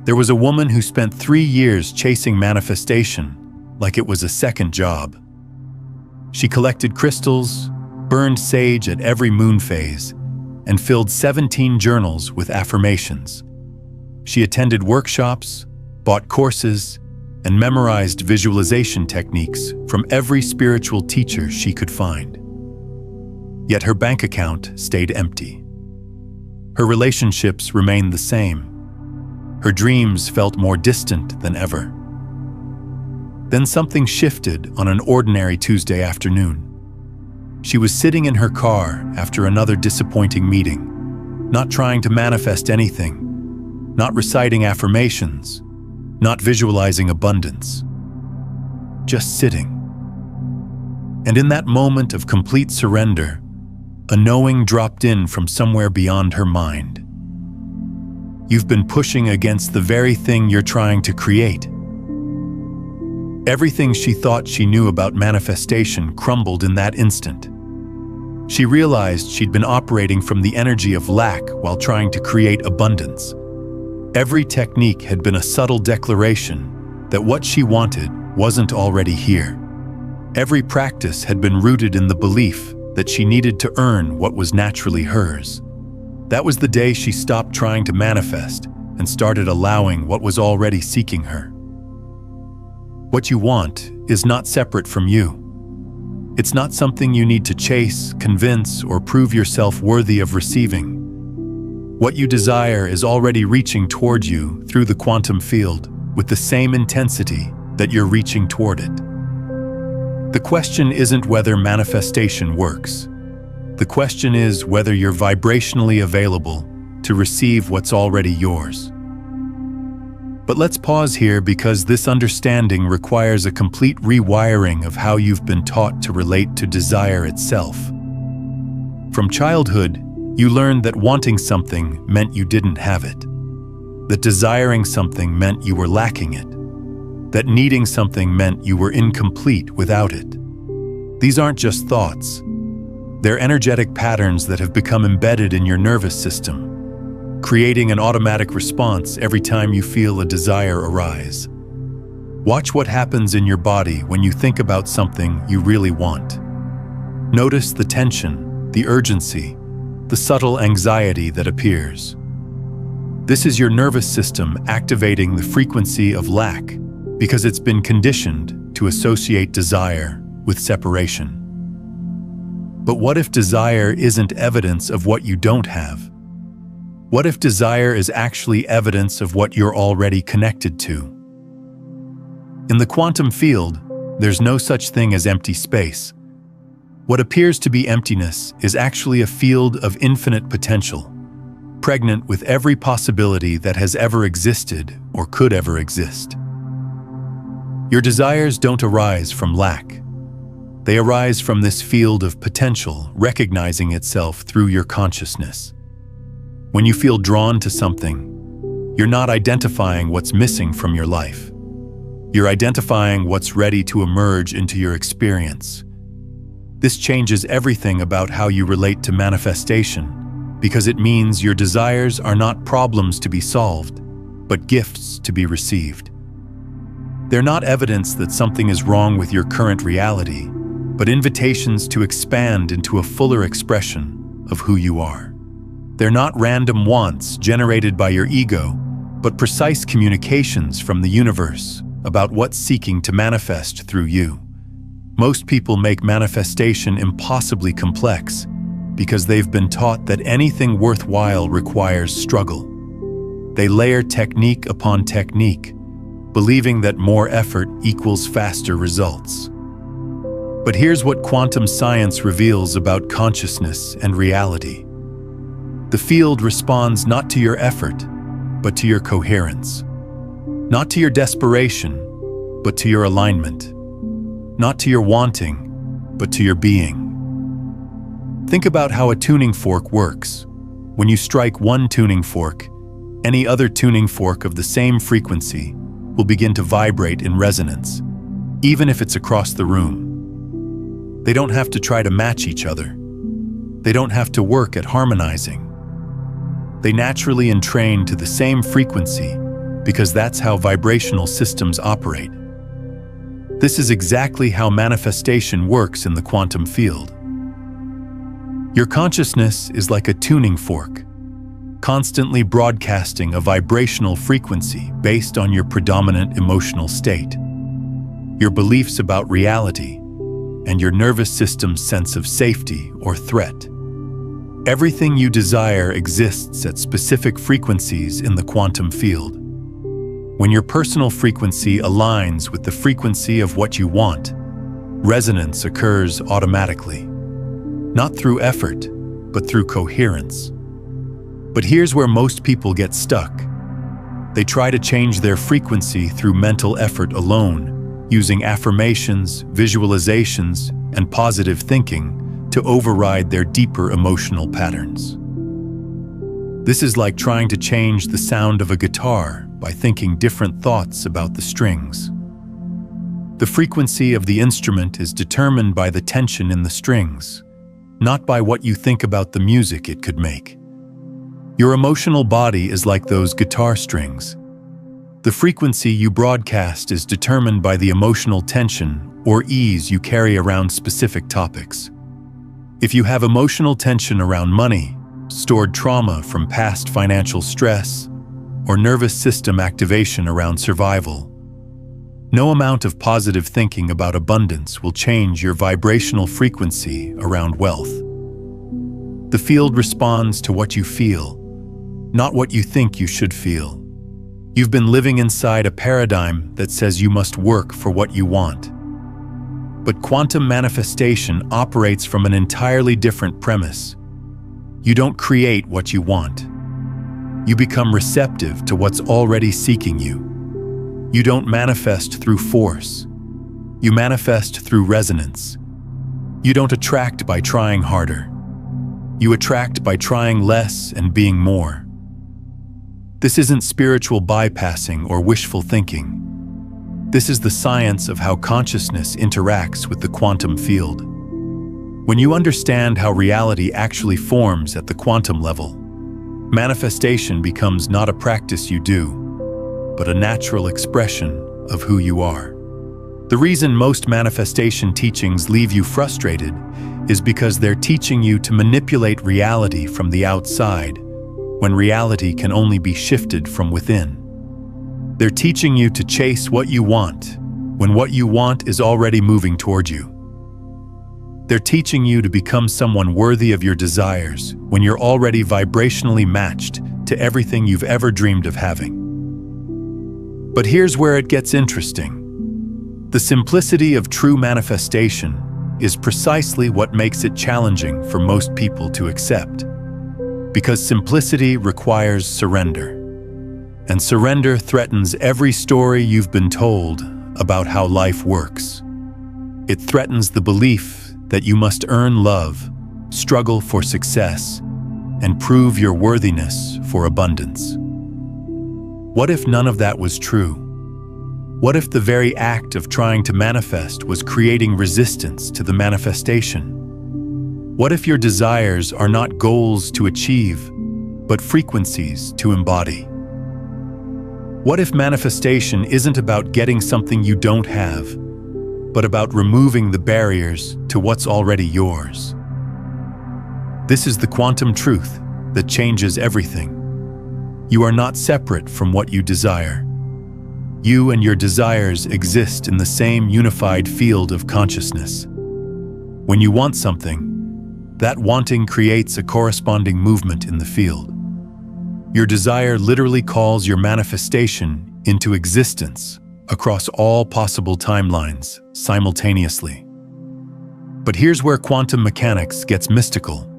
There was a woman who spent 3 years chasing manifestation like it was a second job. She collected crystals, burned sage at every moon phase, and filled 17 journals with affirmations. She attended workshops, bought courses, and memorized visualization techniques from every spiritual teacher she could find. Yet her bank account stayed empty. Her relationships remained the same. Her dreams felt more distant than ever. Then something shifted on an ordinary Tuesday afternoon. She was sitting in her car after another disappointing meeting, not trying to manifest anything, not reciting affirmations, not visualizing abundance, just sitting. And in that moment of complete surrender, a knowing dropped in from somewhere beyond her mind. You've been pushing against the very thing you're trying to create. Everything she thought she knew about manifestation crumbled in that instant. She realized she'd been operating from the energy of lack while trying to create abundance. Every technique had been a subtle declaration that what she wanted wasn't already here. Every practice had been rooted in the belief that she needed to earn what was naturally hers. That was the day she stopped trying to manifest and started allowing what was already seeking her. What you want is not separate from you. It's not something you need to chase, convince, or prove yourself worthy of receiving. What you desire is already reaching toward you through the quantum field with the same intensity that you're reaching toward it. The question isn't whether manifestation works. The question is whether you're vibrationally available to receive what's already yours. But let's pause here because this understanding requires a complete rewiring of how you've been taught to relate to desire itself. From childhood, you learned that wanting something meant you didn't have it, that desiring something meant you were lacking it, that needing something meant you were incomplete without it. These aren't just thoughts. They're energetic patterns that have become embedded in your nervous system, creating an automatic response every time you feel a desire arise. Watch what happens in your body when you think about something you really want. Notice the tension, the urgency, the subtle anxiety that appears. This is your nervous system activating the frequency of lack because it's been conditioned to associate desire with separation. But what if desire isn't evidence of what you don't have? What if desire is actually evidence of what you're already connected to? In the quantum field, there's no such thing as empty space. What appears to be emptiness is actually a field of infinite potential, pregnant with every possibility that has ever existed or could ever exist. Your desires don't arise from lack. They arise from this field of potential recognizing itself through your consciousness. When you feel drawn to something, you're not identifying what's missing from your life. You're identifying what's ready to emerge into your experience. This changes everything about how you relate to manifestation, because it means your desires are not problems to be solved, but gifts to be received. They're not evidence that something is wrong with your current reality, but invitations to expand into a fuller expression of who you are. They're not random wants generated by your ego, but precise communications from the universe about what's seeking to manifest through you. Most people make manifestation impossibly complex because they've been taught that anything worthwhile requires struggle. They layer technique upon technique, believing that more effort equals faster results. But here's what quantum science reveals about consciousness and reality. The field responds not to your effort, but to your coherence. Not to your desperation, but to your alignment. Not to your wanting, but to your being. Think about how a tuning fork works. When you strike one tuning fork, any other tuning fork of the same frequency will begin to vibrate in resonance, even if it's across the room. They don't have to try to match each other. They don't have to work at harmonizing. They naturally entrain to the same frequency because that's how vibrational systems operate. This is exactly how manifestation works in the quantum field. Your consciousness is like a tuning fork, constantly broadcasting a vibrational frequency based on your predominant emotional state, your beliefs about reality, and your nervous system's sense of safety or threat. Everything you desire exists at specific frequencies in the quantum field. When your personal frequency aligns with the frequency of what you want, resonance occurs automatically, not through effort, but through coherence. But here's where most people get stuck. They try to change their frequency through mental effort alone, using affirmations, visualizations, and positive thinking to override their deeper emotional patterns. This is like trying to change the sound of a guitar by thinking different thoughts about the strings. The frequency of the instrument is determined by the tension in the strings, not by what you think about the music it could make. Your emotional body is like those guitar strings. The frequency you broadcast is determined by the emotional tension or ease you carry around specific topics. If you have emotional tension around money, stored trauma from past financial stress, or nervous system activation around survival, no amount of positive thinking about abundance will change your vibrational frequency around wealth. The field responds to what you feel, not what you think you should feel. You've been living inside a paradigm that says you must work for what you want. But quantum manifestation operates from an entirely different premise. You don't create what you want. You become receptive to what's already seeking you. You don't manifest through force. You manifest through resonance. You don't attract by trying harder. You attract by trying less and being more. This isn't spiritual bypassing or wishful thinking. This is the science of how consciousness interacts with the quantum field. When you understand how reality actually forms at the quantum level, manifestation becomes not a practice you do, but a natural expression of who you are. The reason most manifestation teachings leave you frustrated is because they're teaching you to manipulate reality from the outside, when reality can only be shifted from within. They're teaching you to chase what you want, when what you want is already moving toward you. They're teaching you to become someone worthy of your desires, when you're already vibrationally matched to everything you've ever dreamed of having. But here's where it gets interesting. The simplicity of true manifestation is precisely what makes it challenging for most people to accept. Because simplicity requires surrender. And surrender threatens every story you've been told about how life works. It threatens the belief that you must earn love, struggle for success, and prove your worthiness for abundance. What if none of that was true? What if the very act of trying to manifest was creating resistance to the manifestation? What if your desires are not goals to achieve, but frequencies to embody? What if manifestation isn't about getting something you don't have, but about removing the barriers to what's already yours? This is the quantum truth that changes everything. You are not separate from what you desire. You and your desires exist in the same unified field of consciousness. When you want something, that wanting creates a corresponding movement in the field. Your desire literally calls your manifestation into existence across all possible timelines simultaneously. But here's where quantum mechanics gets mystical.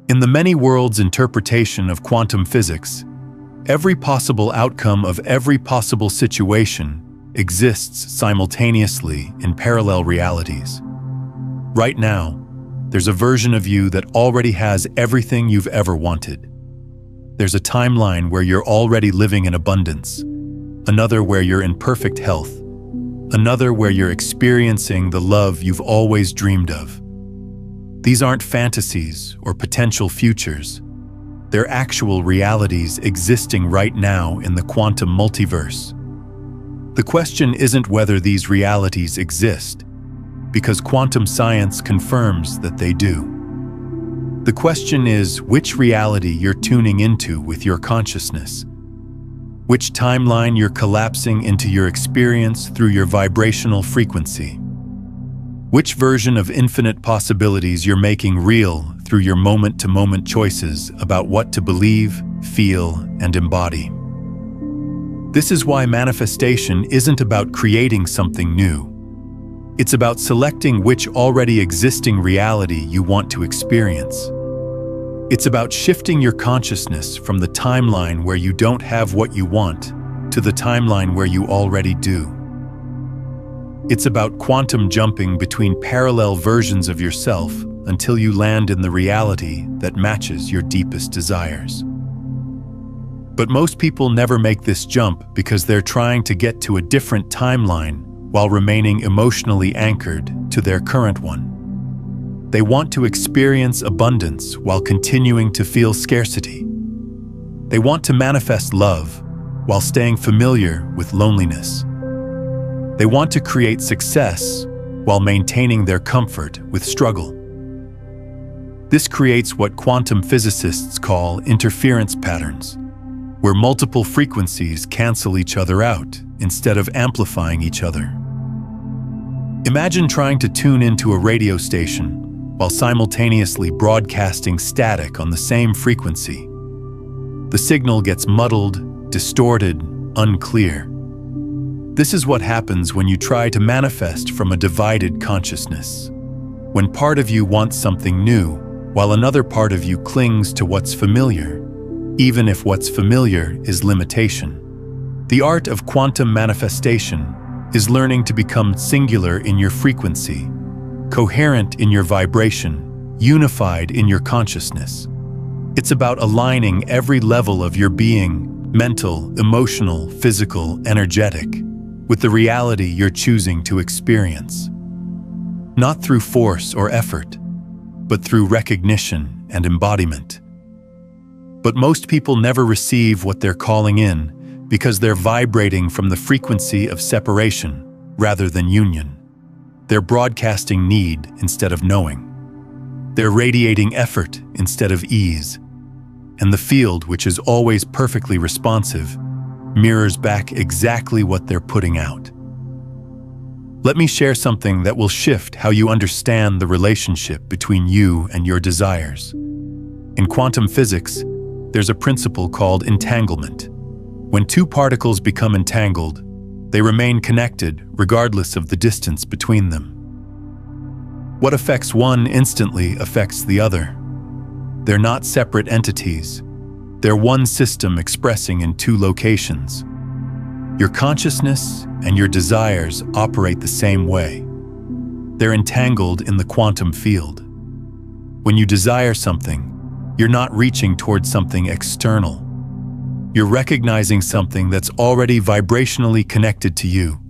In the many worlds interpretation of quantum physics, every possible outcome of every possible situation exists simultaneously in parallel realities. Right now, there's a version of you that already has everything you've ever wanted. There's a timeline where you're already living in abundance, another where you're in perfect health, another where you're experiencing the love you've always dreamed of. These aren't fantasies or potential futures. They're actual realities existing right now in the quantum multiverse. The question isn't whether these realities exist, because quantum science confirms that they do. The question is which reality you're tuning into with your consciousness, which timeline you're collapsing into your experience through your vibrational frequency, which version of infinite possibilities you're making real through your moment-to-moment choices about what to believe, feel, and embody. This is why manifestation isn't about creating something new. It's about selecting which already existing reality you want to experience. It's about shifting your consciousness from the timeline where you don't have what you want to the timeline where you already do. It's about quantum jumping between parallel versions of yourself until you land in the reality that matches your deepest desires. But most people never make this jump because they're trying to get to a different timeline while remaining emotionally anchored to their current one. They want to experience abundance while continuing to feel scarcity. They want to manifest love while staying familiar with loneliness. They want to create success while maintaining their comfort with struggle. This creates what quantum physicists call interference patterns, where multiple frequencies cancel each other out instead of amplifying each other. Imagine trying to tune into a radio station while simultaneously broadcasting static on the same frequency. The signal gets muddled, distorted, unclear. This is what happens when you try to manifest from a divided consciousness. When part of you wants something new, while another part of you clings to what's familiar, even if what's familiar is limitation. The art of quantum manifestation is learning to become singular in your frequency, coherent in your vibration, unified in your consciousness. It's about aligning every level of your being, mental, emotional, physical, energetic, with the reality you're choosing to experience. Not through force or effort, but through recognition and embodiment. But most people never receive what they're calling in because they're vibrating from the frequency of separation rather than union. They're broadcasting need instead of knowing. They're radiating effort instead of ease. And the field, which is always perfectly responsive, mirrors back exactly what they're putting out. Let me share something that will shift how you understand the relationship between you and your desires. In quantum physics, there's a principle called entanglement. When two particles become entangled, they remain connected regardless of the distance between them. What affects one instantly affects the other. They're not separate entities. They're one system expressing in two locations. Your consciousness and your desires operate the same way. They're entangled in the quantum field. When you desire something, you're not reaching towards something external. You're recognizing something that's already vibrationally connected to you.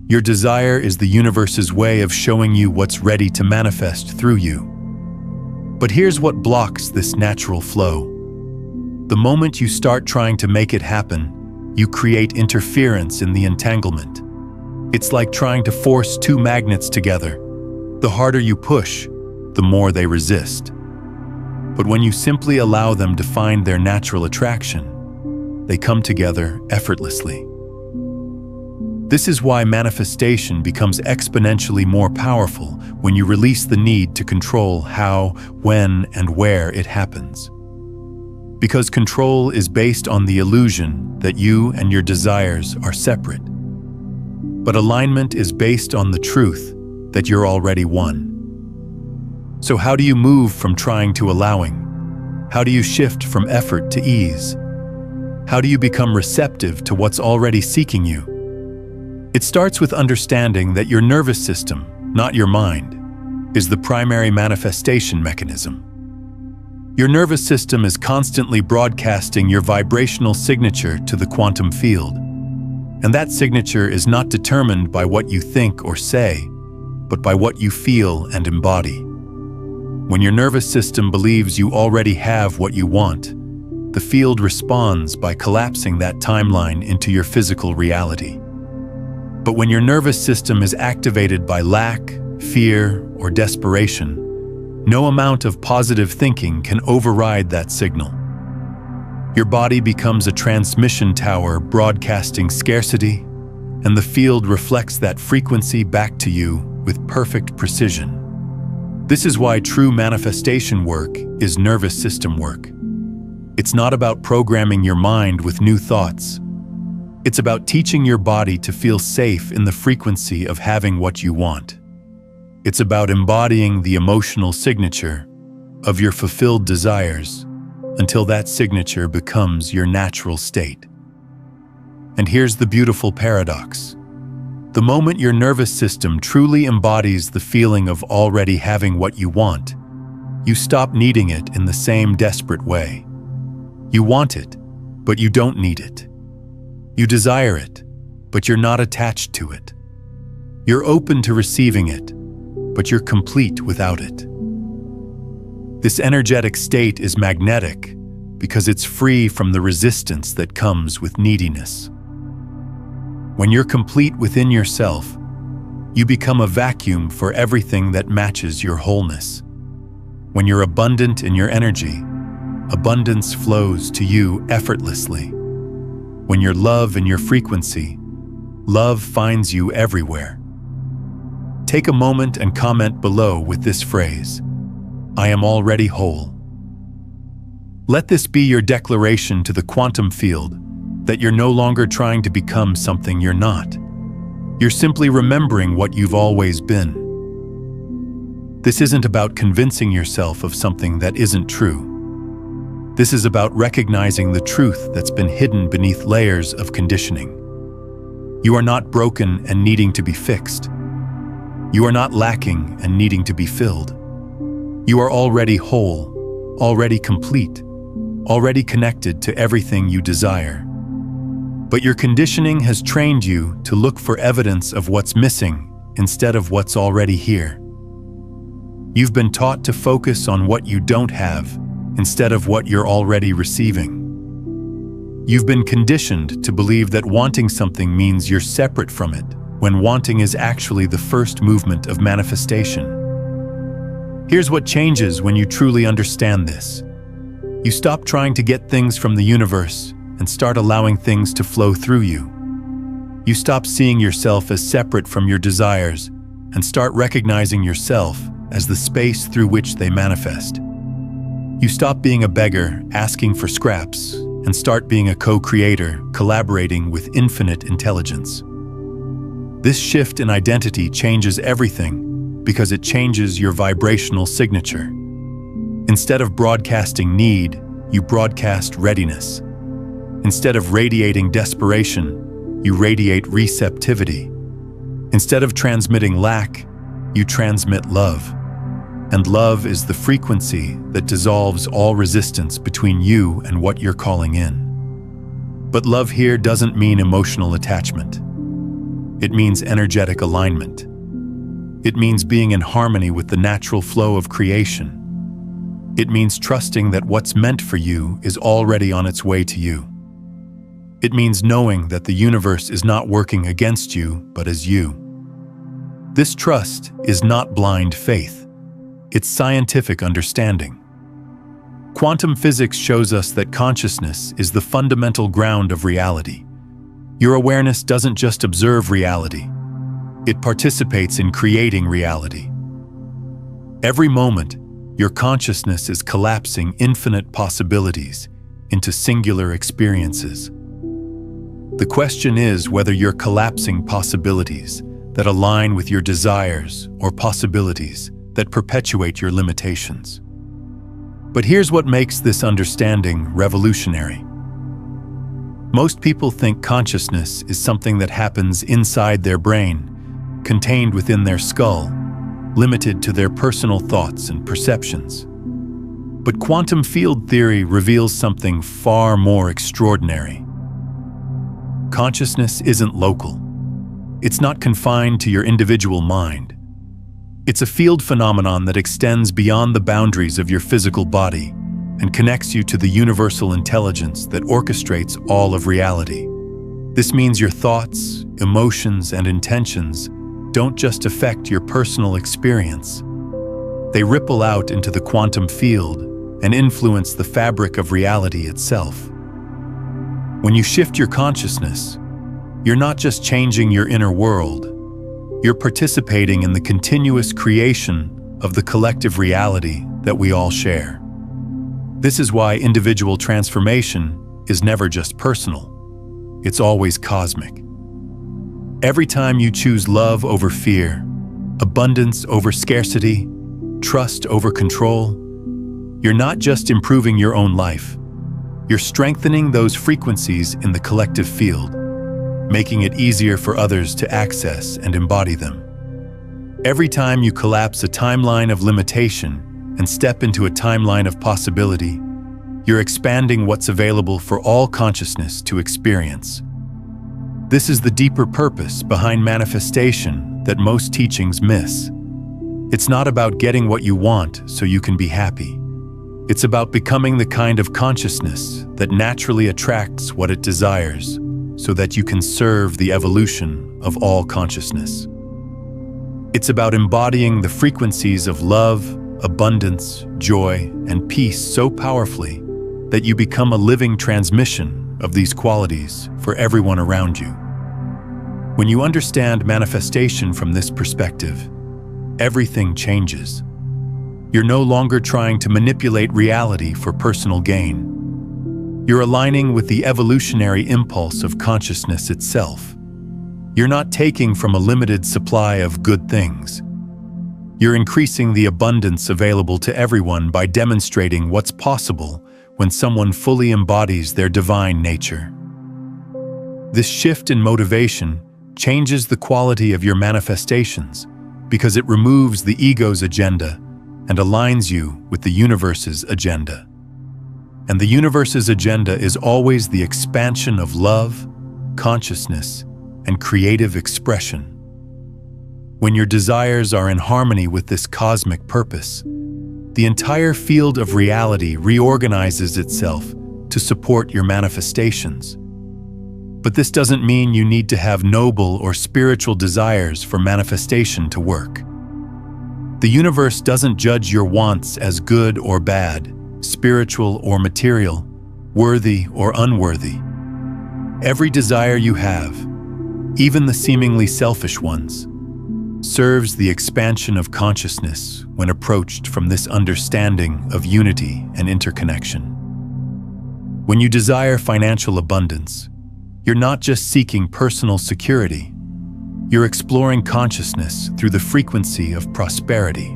Your desire is the universe's way of showing you what's ready to manifest through you. But here's what blocks this natural flow. The moment you start trying to make it happen, you create interference in the entanglement. It's like trying to force two magnets together. The harder you push, the more they resist. But when you simply allow them to find their natural attraction, they come together effortlessly. This is why manifestation becomes exponentially more powerful when you release the need to control how, when, and where it happens. Because control is based on the illusion that you and your desires are separate. But alignment is based on the truth that you're already one. So how do you move from trying to allowing? How do you shift from effort to ease? How do you become receptive to what's already seeking you? It starts with understanding that your nervous system, not your mind, is the primary manifestation mechanism. Your nervous system is constantly broadcasting your vibrational signature to the quantum field. And that signature is not determined by what you think or say, but by what you feel and embody. When your nervous system believes you already have what you want, the field responds by collapsing that timeline into your physical reality. But when your nervous system is activated by lack, fear, or desperation, no amount of positive thinking can override that signal. Your body becomes a transmission tower broadcasting scarcity, and the field reflects that frequency back to you with perfect precision. This is why true manifestation work is nervous system work. It's not about programming your mind with new thoughts. It's about teaching your body to feel safe in the frequency of having what you want. It's about embodying the emotional signature of your fulfilled desires until that signature becomes your natural state. And here's the beautiful paradox. The moment your nervous system truly embodies the feeling of already having what you want, you stop needing it in the same desperate way. You want it, but you don't need it. You desire it, but you're not attached to it. You're open to receiving it, but you're complete without it. This energetic state is magnetic because it's free from the resistance that comes with neediness. When you're complete within yourself, you become a vacuum for everything that matches your wholeness. When you're abundant in your energy, abundance flows to you effortlessly. When you're love in your frequency, love finds you everywhere. Take a moment and comment below with this phrase, "I am already whole." Let this be your declaration to the quantum field that you're no longer trying to become something you're not. You're simply remembering what you've always been. This isn't about convincing yourself of something that isn't true. This is about recognizing the truth that's been hidden beneath layers of conditioning. You are not broken and needing to be fixed. You are not lacking and needing to be filled. You are already whole, already complete, already connected to everything you desire. But your conditioning has trained you to look for evidence of what's missing instead of what's already here. You've been taught to focus on what you don't have instead of what you're already receiving. You've been conditioned to believe that wanting something means you're separate from it, when wanting is actually the first movement of manifestation. Here's what changes when you truly understand this. You stop trying to get things from the universe and start allowing things to flow through you. You stop seeing yourself as separate from your desires and start recognizing yourself as the space through which they manifest. You stop being a beggar asking for scraps and start being a co-creator collaborating with infinite intelligence. This shift in identity changes everything because it changes your vibrational signature. Instead of broadcasting need, you broadcast readiness. Instead of radiating desperation, you radiate receptivity. Instead of transmitting lack, you transmit love. And love is the frequency that dissolves all resistance between you and what you're calling in. But love here doesn't mean emotional attachment. It means energetic alignment. It means being in harmony with the natural flow of creation. It means trusting that what's meant for you is already on its way to you. It means knowing that the universe is not working against you, but as you. This trust is not blind faith. It's scientific understanding. Quantum physics shows us that consciousness is the fundamental ground of reality. Your awareness doesn't just observe reality. It participates in creating reality. Every moment, your consciousness is collapsing infinite possibilities into singular experiences. The question is whether you're collapsing possibilities that align with your desires or possibilities that perpetuate your limitations. But here's what makes this understanding revolutionary. Most people think consciousness is something that happens inside their brain, contained within their skull, limited to their personal thoughts and perceptions. But quantum field theory reveals something far more extraordinary. Consciousness isn't local. It's not confined to your individual mind. It's a field phenomenon that extends beyond the boundaries of your physical body and connects you to the universal intelligence that orchestrates all of reality. This means your thoughts, emotions, and intentions don't just affect your personal experience. They ripple out into the quantum field and influence the fabric of reality itself. When you shift your consciousness, you're not just changing your inner world, you're participating in the continuous creation of the collective reality that we all share. This is why individual transformation is never just personal. It's always cosmic. Every time you choose love over fear, abundance over scarcity, trust over control, you're not just improving your own life, you're strengthening those frequencies in the collective field, making it easier for others to access and embody them. Every time you collapse a timeline of limitation and step into a timeline of possibility, you're expanding what's available for all consciousness to experience. This is the deeper purpose behind manifestation that most teachings miss. It's not about getting what you want so you can be happy. It's about becoming the kind of consciousness that naturally attracts what it desires so that you can serve the evolution of all consciousness. It's about embodying the frequencies of love, abundance, joy, and peace so powerfully that you become a living transmission of these qualities for everyone around you. When you understand manifestation from this perspective, everything changes. You're no longer trying to manipulate reality for personal gain. You're aligning with the evolutionary impulse of consciousness itself. You're not taking from a limited supply of good things. You're increasing the abundance available to everyone by demonstrating what's possible when someone fully embodies their divine nature. This shift in motivation changes the quality of your manifestations because it removes the ego's agenda and aligns you with the universe's agenda. And the universe's agenda is always the expansion of love, consciousness, and creative expression. When your desires are in harmony with this cosmic purpose, the entire field of reality reorganizes itself to support your manifestations. But this doesn't mean you need to have noble or spiritual desires for manifestation to work. The universe doesn't judge your wants as good or bad, spiritual or material, worthy or unworthy. Every desire you have, even the seemingly selfish ones, serves the expansion of consciousness when approached from this understanding of unity and interconnection. When you desire financial abundance, you're not just seeking personal security, you're exploring consciousness through the frequency of prosperity.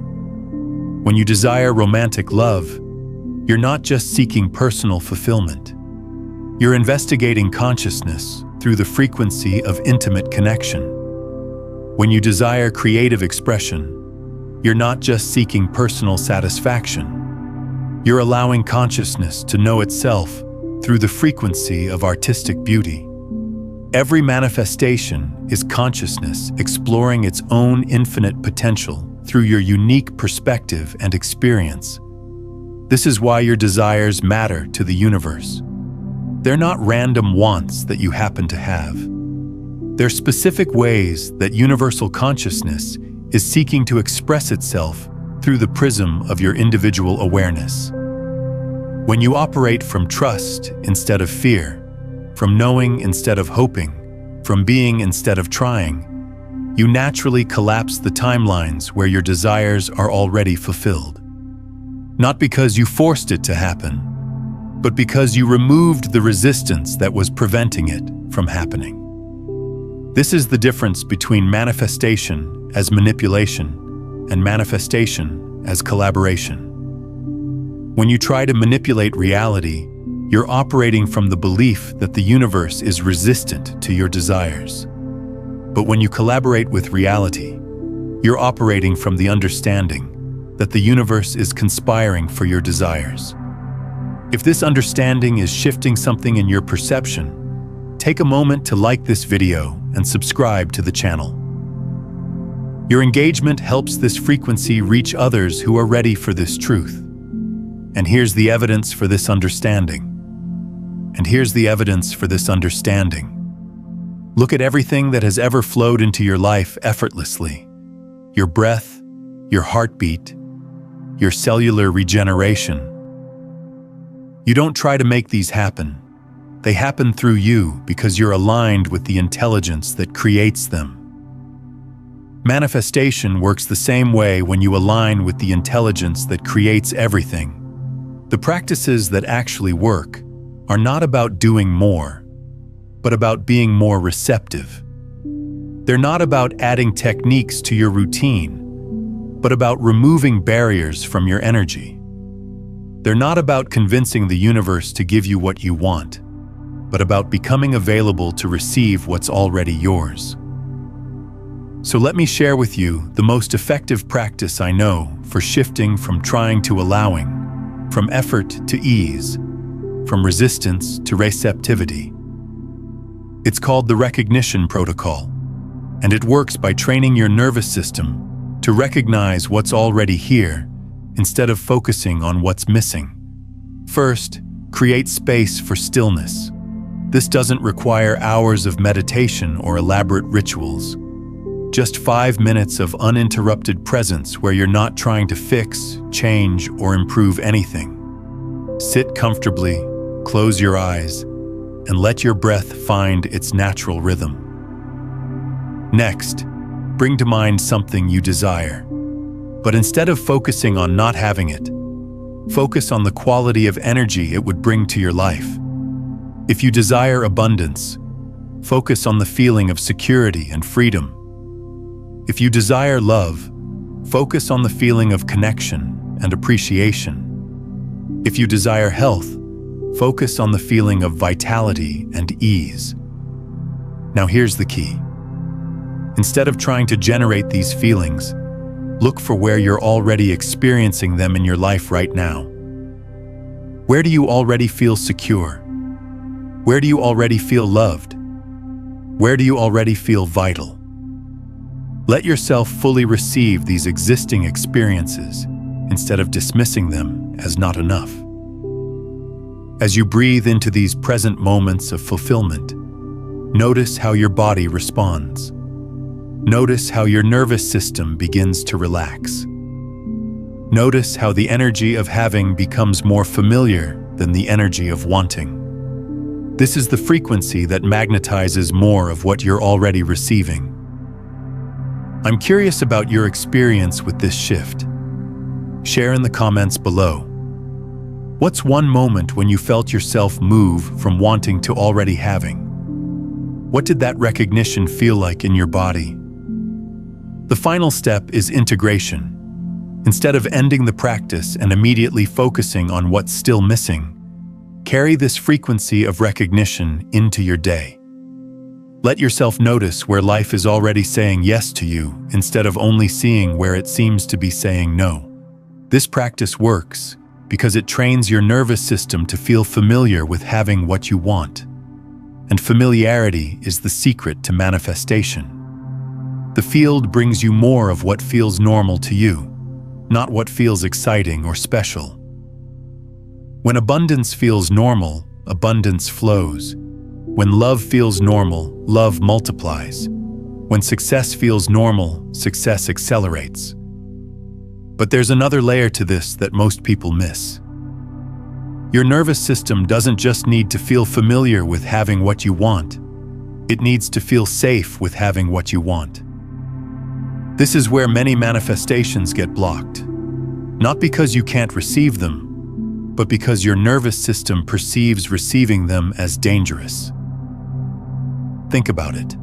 When you desire romantic love, you're not just seeking personal fulfillment, you're investigating consciousness through the frequency of intimate connection. When you desire creative expression, you're not just seeking personal satisfaction. You're allowing consciousness to know itself through the frequency of artistic beauty. Every manifestation is consciousness exploring its own infinite potential through your unique perspective and experience. This is why your desires matter to the universe. They're not random wants that you happen to have. They're specific ways that universal consciousness is seeking to express itself through the prism of your individual awareness. When you operate from trust instead of fear, from knowing instead of hoping, from being instead of trying, you naturally collapse the timelines where your desires are already fulfilled. Not because you forced it to happen, but because you removed the resistance that was preventing it from happening. This is the difference between manifestation as manipulation and manifestation as collaboration. When you try to manipulate reality, you're operating from the belief that the universe is resistant to your desires. But when you collaborate with reality, you're operating from the understanding that the universe is conspiring for your desires. If this understanding is shifting something in your perception, take a moment to like this video and subscribe to the channel. Your engagement helps this frequency reach others who are ready for this truth. And here's the evidence for this understanding. And here's the evidence for this understanding. Look at everything that has ever flowed into your life effortlessly. Your breath, your heartbeat, your cellular regeneration. You don't try to make these happen. They happen through you because you're aligned with the intelligence that creates them. Manifestation works the same way when you align with the intelligence that creates everything. The practices that actually work are not about doing more, but about being more receptive. They're not about adding techniques to your routine, but about removing barriers from your energy. They're not about convincing the universe to give you what you want, but about becoming available to receive what's already yours. So let me share with you the most effective practice I know for shifting from trying to allowing, from effort to ease, from resistance to receptivity. It's called the recognition protocol, and it works by training your nervous system to recognize what's already here instead of focusing on what's missing. First, create space for stillness. This doesn't require hours of meditation or elaborate rituals. Just 5 minutes of uninterrupted presence where you're not trying to fix, change, or improve anything. Sit comfortably, close your eyes, and let your breath find its natural rhythm. Next, bring to mind something you desire. But instead of focusing on not having it, focus on the quality of energy it would bring to your life. If you desire abundance, focus on the feeling of security and freedom. If you desire love, focus on the feeling of connection and appreciation. If you desire health, focus on the feeling of vitality and ease. Now here's the key. Instead of trying to generate these feelings, look for where you're already experiencing them in your life right now. Where do you already feel secure? Where do you already feel loved? Where do you already feel vital? Let yourself fully receive these existing experiences instead of dismissing them as not enough. As you breathe into these present moments of fulfillment, notice how your body responds. Notice how your nervous system begins to relax. Notice how the energy of having becomes more familiar than the energy of wanting. This is the frequency that magnetizes more of what you're already receiving. I'm curious about your experience with this shift. Share in the comments below. What's one moment when you felt yourself move from wanting to already having? What did that recognition feel like in your body? The final step is integration. Instead of ending the practice and immediately focusing on what's still missing, carry this frequency of recognition into your day. Let yourself notice where life is already saying yes to you instead of only seeing where it seems to be saying no. This practice works because it trains your nervous system to feel familiar with having what you want. And familiarity is the secret to manifestation. The field brings you more of what feels normal to you, not what feels exciting or special. When abundance feels normal, abundance flows. When love feels normal, love multiplies. When success feels normal, success accelerates. But there's another layer to this that most people miss. Your nervous system doesn't just need to feel familiar with having what you want. It needs to feel safe with having what you want. This is where many manifestations get blocked. Not because you can't receive them, but because your nervous system perceives receiving them as dangerous. Think about it.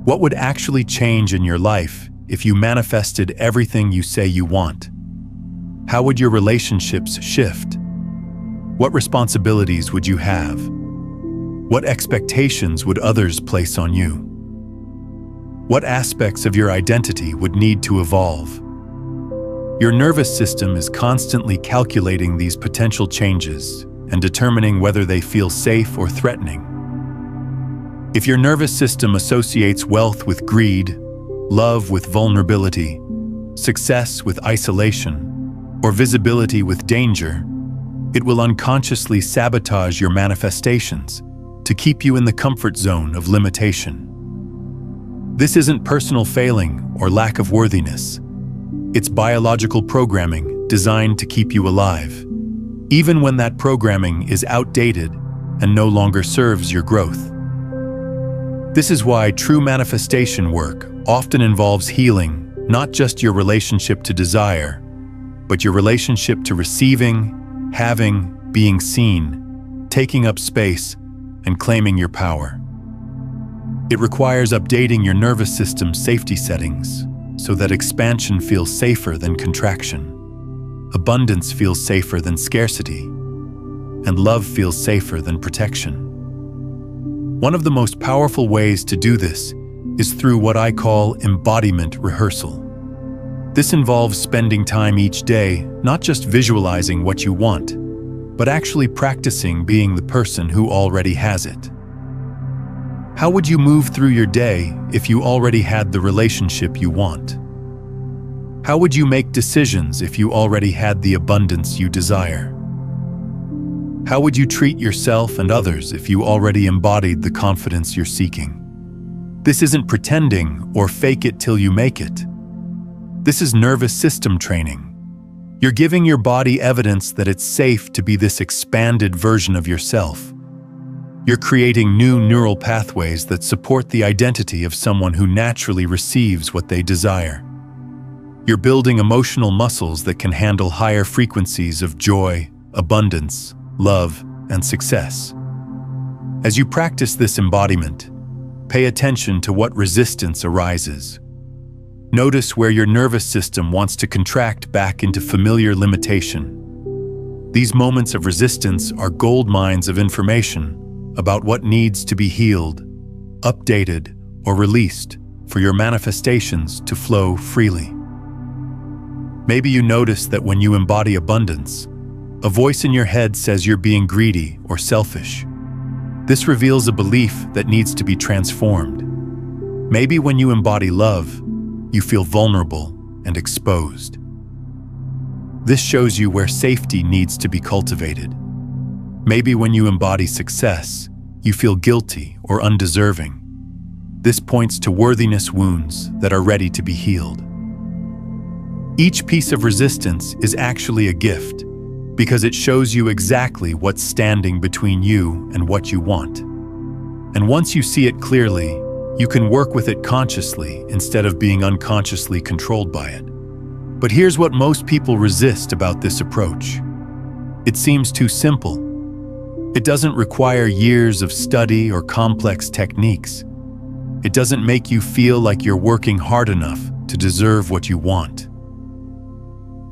What would actually change in your life if you manifested everything you say you want? How would your relationships shift? What responsibilities would you have? What expectations would others place on you? What aspects of your identity would need to evolve? Your nervous system is constantly calculating these potential changes and determining whether they feel safe or threatening. If your nervous system associates wealth with greed, love with vulnerability, success with isolation, or visibility with danger, it will unconsciously sabotage your manifestations to keep you in the comfort zone of limitation. This isn't personal failing or lack of worthiness. It's biological programming designed to keep you alive, even when that programming is outdated and no longer serves your growth. This is why true manifestation work often involves healing not just your relationship to desire, but your relationship to receiving, having, being seen, taking up space, and claiming your power. It requires updating your nervous system's safety settings so that expansion feels safer than contraction, abundance feels safer than scarcity, and love feels safer than protection. One of the most powerful ways to do this is through what I call embodiment rehearsal. This involves spending time each day not just visualizing what you want, but actually practicing being the person who already has it. How would you move through your day if you already had the relationship you want? How would you make decisions if you already had the abundance you desire? How would you treat yourself and others if you already embodied the confidence you're seeking? This isn't pretending or fake it till you make it. This is nervous system training. You're giving your body evidence that it's safe to be this expanded version of yourself. You're creating new neural pathways that support the identity of someone who naturally receives what they desire. You're building emotional muscles that can handle higher frequencies of joy, abundance, love, and success. As you practice this embodiment, pay attention to what resistance arises. Notice where your nervous system wants to contract back into familiar limitation. These moments of resistance are gold mines of information about what needs to be healed, updated, or released for your manifestations to flow freely. Maybe you notice that when you embody abundance, a voice in your head says you're being greedy or selfish. This reveals a belief that needs to be transformed. Maybe when you embody love, you feel vulnerable and exposed. This shows you where safety needs to be cultivated. Maybe when you embody success, you feel guilty or undeserving. This points to worthiness wounds that are ready to be healed. Each piece of resistance is actually a gift because it shows you exactly what's standing between you and what you want. And once you see it clearly, you can work with it consciously instead of being unconsciously controlled by it. But here's what most people resist about this approach. It seems too simple. It doesn't require years of study or complex techniques. It doesn't make you feel like you're working hard enough to deserve what you want.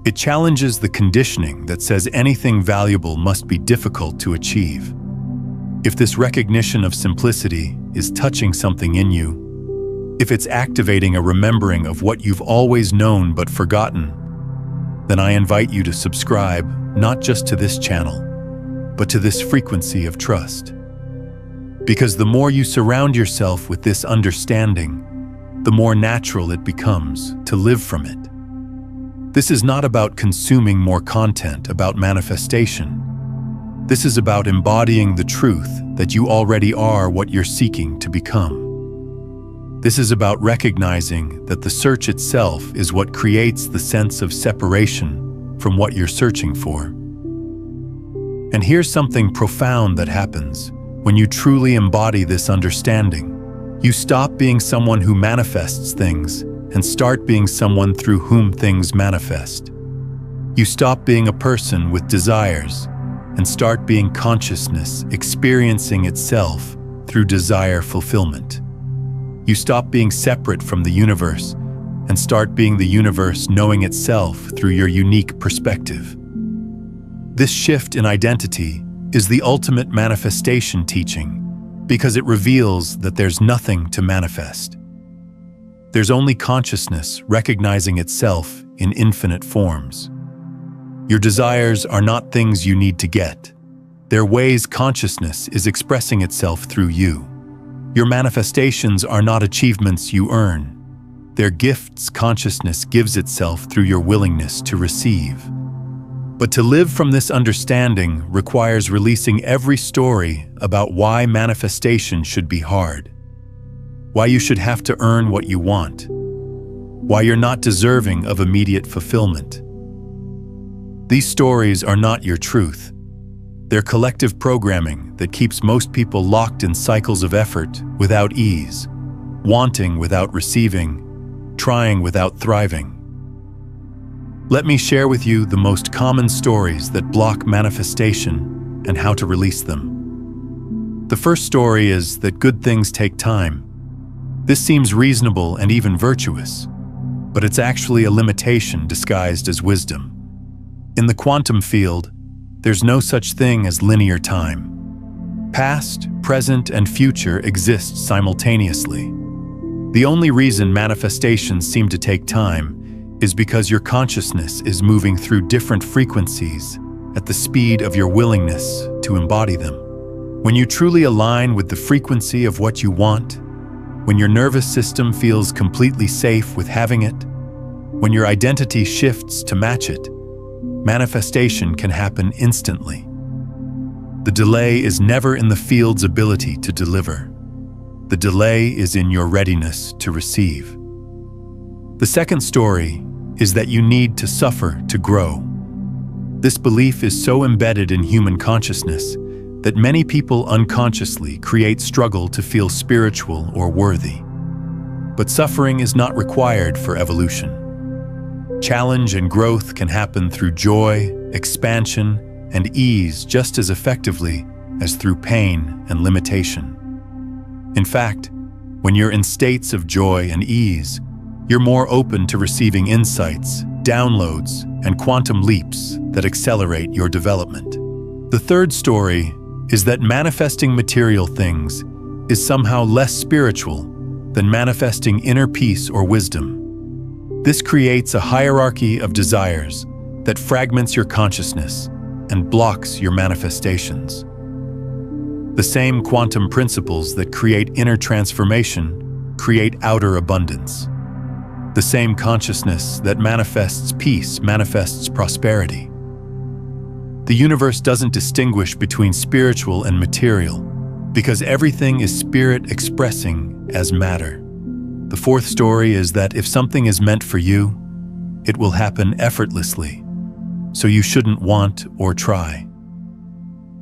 It challenges the conditioning that says anything valuable must be difficult to achieve. If this recognition of simplicity is touching something in you, if it's activating a remembering of what you've always known but forgotten, then I invite you to subscribe not just to this channel, but to this frequency of trust. Because the more you surround yourself with this understanding, the more natural it becomes to live from it. This is not about consuming more content about manifestation. This is about embodying the truth that you already are what you're seeking to become. This is about recognizing that the search itself is what creates the sense of separation from what you're searching for. And here's something profound that happens when you truly embody this understanding. You stop being someone who manifests things and start being someone through whom things manifest. You stop being a person with desires and start being consciousness experiencing itself through desire fulfillment. You stop being separate from the universe and start being the universe knowing itself through your unique perspective. This shift in identity is the ultimate manifestation teaching because it reveals that there's nothing to manifest. There's only consciousness recognizing itself in infinite forms. Your desires are not things you need to get. They're ways consciousness is expressing itself through you. Your manifestations are not achievements you earn. They're gifts consciousness gives itself through your willingness to receive. But to live from this understanding requires releasing every story about why manifestation should be hard, why you should have to earn what you want, why you're not deserving of immediate fulfillment. These stories are not your truth. They're collective programming that keeps most people locked in cycles of effort without ease, wanting without receiving, trying without thriving. Let me share with you the most common stories that block manifestation and how to release them. The first story is that good things take time. This seems reasonable and even virtuous, but it's actually a limitation disguised as wisdom. In the quantum field, there's no such thing as linear time. Past, present, and future exist simultaneously. The only reason manifestations seem to take time is because your consciousness is moving through different frequencies at the speed of your willingness to embody them. When you truly align with the frequency of what you want, when your nervous system feels completely safe with having it, when your identity shifts to match it, manifestation can happen instantly. The delay is never in the field's ability to deliver. The delay is in your readiness to receive. The second story is that you need to suffer to grow. This belief is so embedded in human consciousness that many people unconsciously create struggle to feel spiritual or worthy. But suffering is not required for evolution. Challenge and growth can happen through joy, expansion, and ease just as effectively as through pain and limitation. In fact, when you're in states of joy and ease, you're more open to receiving insights, downloads, and quantum leaps that accelerate your development. The third story is that manifesting material things is somehow less spiritual than manifesting inner peace or wisdom. This creates a hierarchy of desires that fragments your consciousness and blocks your manifestations. The same quantum principles that create inner transformation create outer abundance. The same consciousness that manifests peace manifests prosperity. The universe doesn't distinguish between spiritual and material because everything is spirit expressing as matter. The fourth story is that if something is meant for you, it will happen effortlessly, so you shouldn't want or try.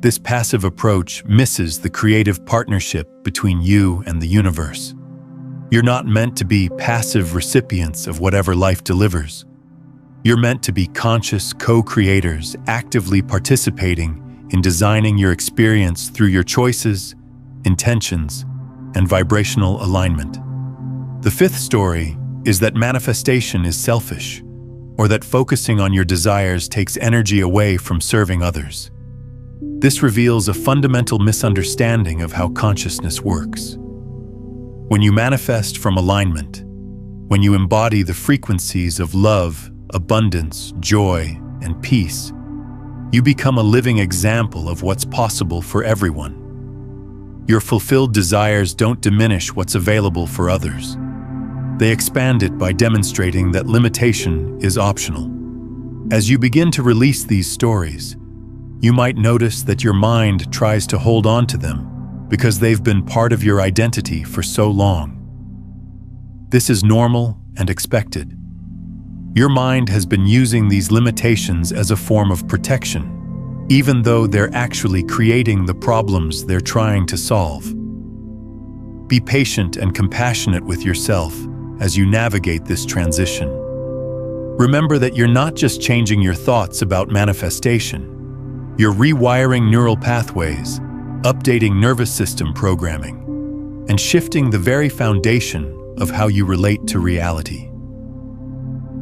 This passive approach misses the creative partnership between you and the universe. You're not meant to be passive recipients of whatever life delivers. You're meant to be conscious co-creators, actively participating in designing your experience through your choices, intentions, and vibrational alignment. The fifth story is that manifestation is selfish, or that focusing on your desires takes energy away from serving others. This reveals a fundamental misunderstanding of how consciousness works. When you manifest from alignment, when you embody the frequencies of love, abundance, joy, and peace, you become a living example of what's possible for everyone. Your fulfilled desires don't diminish what's available for others. They expand it by demonstrating that limitation is optional. As you begin to release these stories, you might notice that your mind tries to hold on to them because they've been part of your identity for so long. This is normal and expected. Your mind has been using these limitations as a form of protection, even though they're actually creating the problems they're trying to solve. Be patient and compassionate with yourself as you navigate this transition. Remember that you're not just changing your thoughts about manifestation. You're rewiring neural pathways, updating nervous system programming, and shifting the very foundation of how you relate to reality.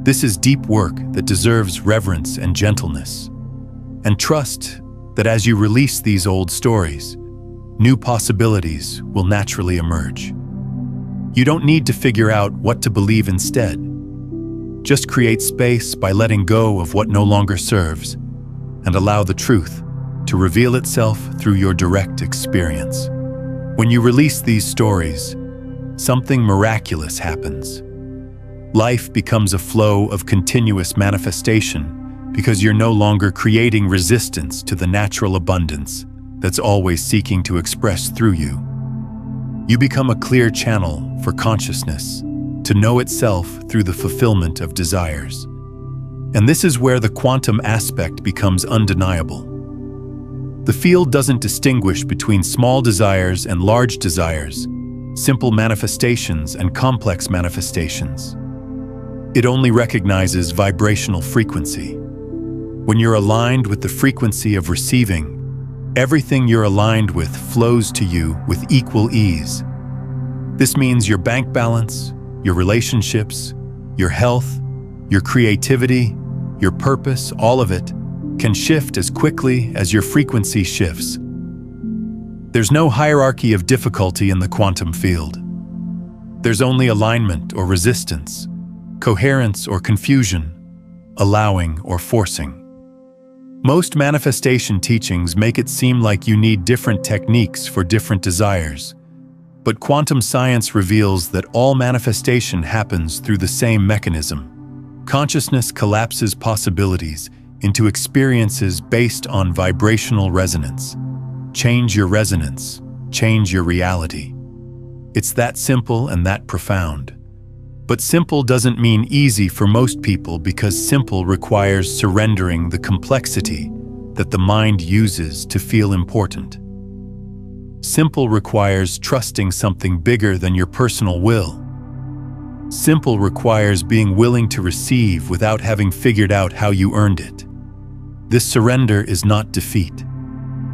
This is deep work that deserves reverence and gentleness. And trust that as you release these old stories, new possibilities will naturally emerge. You don't need to figure out what to believe instead. Just create space by letting go of what no longer serves and allow the truth to reveal itself through your direct experience. When you release these stories, something miraculous happens. Life becomes a flow of continuous manifestation because you're no longer creating resistance to the natural abundance that's always seeking to express through you. You become a clear channel for consciousness to know itself through the fulfillment of desires. And this is where the quantum aspect becomes undeniable. The field doesn't distinguish between small desires and large desires, simple manifestations and complex manifestations. It only recognizes vibrational frequency. When you're aligned with the frequency of receiving, everything you're aligned with flows to you with equal ease. This means your bank balance, your relationships, your health, your creativity, your purpose, all of it can shift as quickly as your frequency shifts. There's no hierarchy of difficulty in the quantum field. There's only alignment or resistance, coherence or confusion, allowing or forcing. Most manifestation teachings make it seem like you need different techniques for different desires, but quantum science reveals that all manifestation happens through the same mechanism. Consciousness collapses possibilities into experiences based on vibrational resonance. Change your resonance, change your reality. It's that simple and that profound. But simple doesn't mean easy for most people because simple requires surrendering the complexity that the mind uses to feel important. Simple requires trusting something bigger than your personal will. Simple requires being willing to receive without having figured out how you earned it. This surrender is not defeat.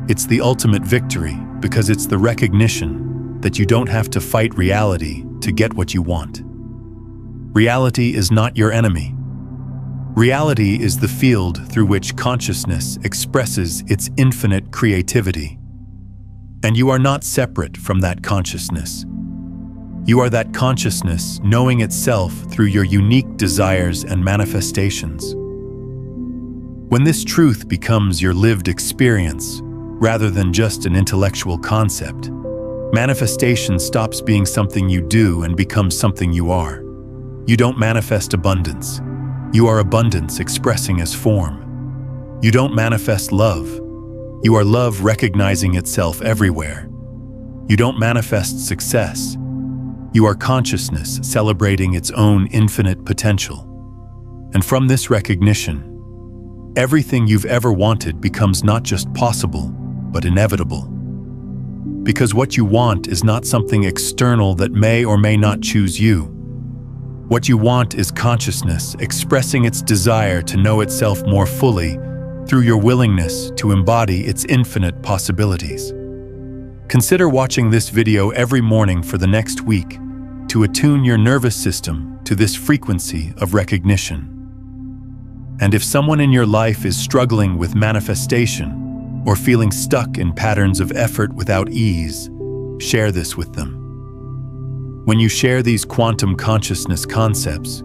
It's the ultimate victory because it's the recognition that you don't have to fight reality to get what you want. Reality is not your enemy. Reality is the field through which consciousness expresses its infinite creativity. And you are not separate from that consciousness. You are that consciousness knowing itself through your unique desires and manifestations. When this truth becomes your lived experience, rather than just an intellectual concept, manifestation stops being something you do and becomes something you are. You don't manifest abundance. You are abundance expressing as form. You don't manifest love. You are love recognizing itself everywhere. You don't manifest success. You are consciousness celebrating its own infinite potential. And from this recognition, everything you've ever wanted becomes not just possible, but inevitable. Because what you want is not something external that may or may not choose you. What you want is consciousness expressing its desire to know itself more fully through your willingness to embody its infinite possibilities. Consider watching this video every morning for the next week to attune your nervous system to this frequency of recognition. And if someone in your life is struggling with manifestation or feeling stuck in patterns of effort without ease, share this with them. When you share these quantum consciousness concepts,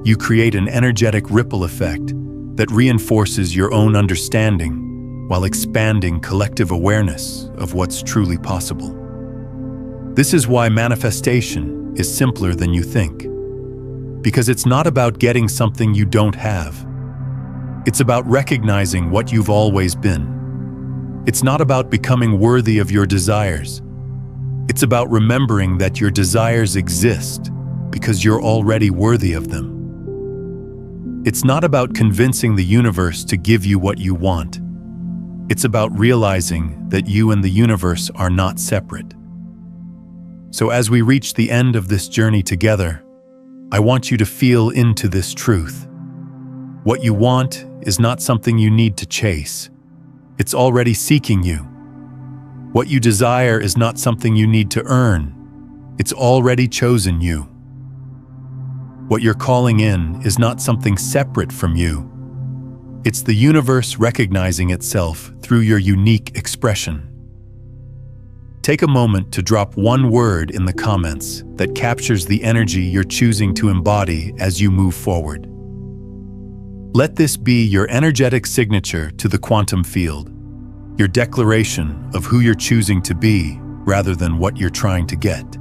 you create an energetic ripple effect that reinforces your own understanding while expanding collective awareness of what's truly possible. This is why manifestation is simpler than you think. Because it's not about getting something you don't have. It's about recognizing what you've always been. It's not about becoming worthy of your desires. It's about remembering that your desires exist because you're already worthy of them. It's not about convincing the universe to give you what you want. It's about realizing that you and the universe are not separate. So as we reach the end of this journey together, I want you to feel into this truth. What you want is not something you need to chase. It's already seeking you. What you desire is not something you need to earn. It's already chosen you. What you're calling in is not something separate from you. It's the universe recognizing itself through your unique expression. Take a moment to drop one word in the comments that captures the energy you're choosing to embody as you move forward. Let this be your energetic signature to the quantum field, your declaration of who you're choosing to be rather than what you're trying to get.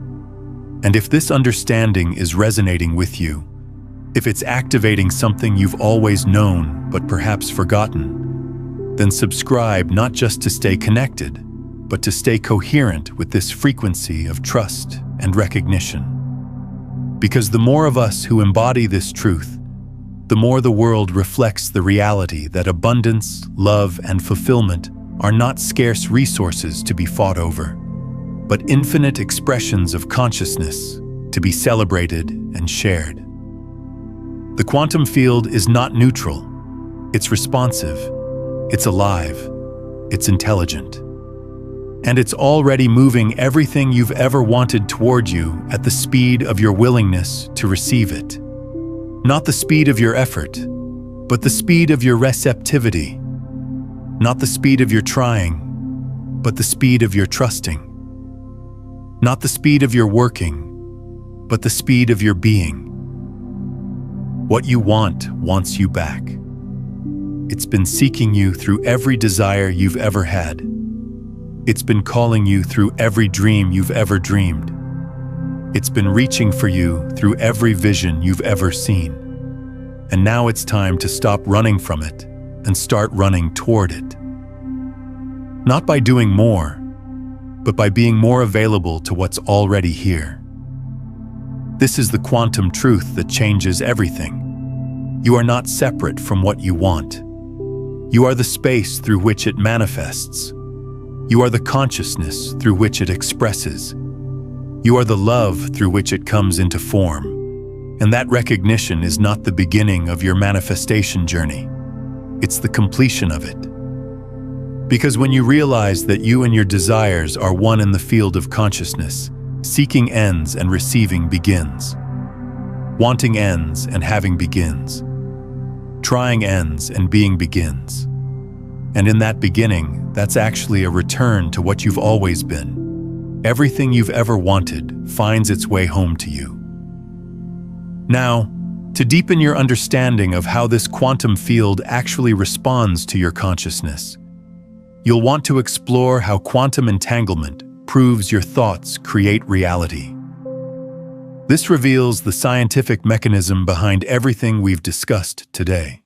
And if this understanding is resonating with you, If it's activating something you've always known but perhaps forgotten, then subscribe not just to stay connected, but to stay coherent with this frequency of trust and recognition. Because the more of us who embody this truth, the more the world reflects the reality that abundance, love, and fulfillment are not scarce resources to be fought over, but infinite expressions of consciousness to be celebrated and shared. The quantum field is not neutral. It's responsive, it's alive, it's intelligent. And it's already moving everything you've ever wanted toward you at the speed of your willingness to receive it. Not the speed of your effort, but the speed of your receptivity. Not the speed of your trying, but the speed of your trusting. Not the speed of your working, but the speed of your being. What you want wants you back. It's been seeking you through every desire you've ever had. It's been calling you through every dream you've ever dreamed. It's been reaching for you through every vision you've ever seen. And now it's time to stop running from it and start running toward it. Not by doing more, but by being more available to what's already here. This is the quantum truth that changes everything. You are not separate from what you want. You are the space through which it manifests. You are the consciousness through which it expresses. You are the love through which it comes into form. And that recognition is not the beginning of your manifestation journey. It's the completion of it. Because when you realize that you and your desires are one in the field of consciousness, seeking ends and receiving begins. Wanting ends and having begins. Trying ends and being begins. And in that beginning, that's actually a return to what you've always been. Everything you've ever wanted finds its way home to you. Now, to deepen your understanding of how this quantum field actually responds to your consciousness, you'll want to explore how quantum entanglement proves your thoughts create reality. This reveals the scientific mechanism behind everything we've discussed today.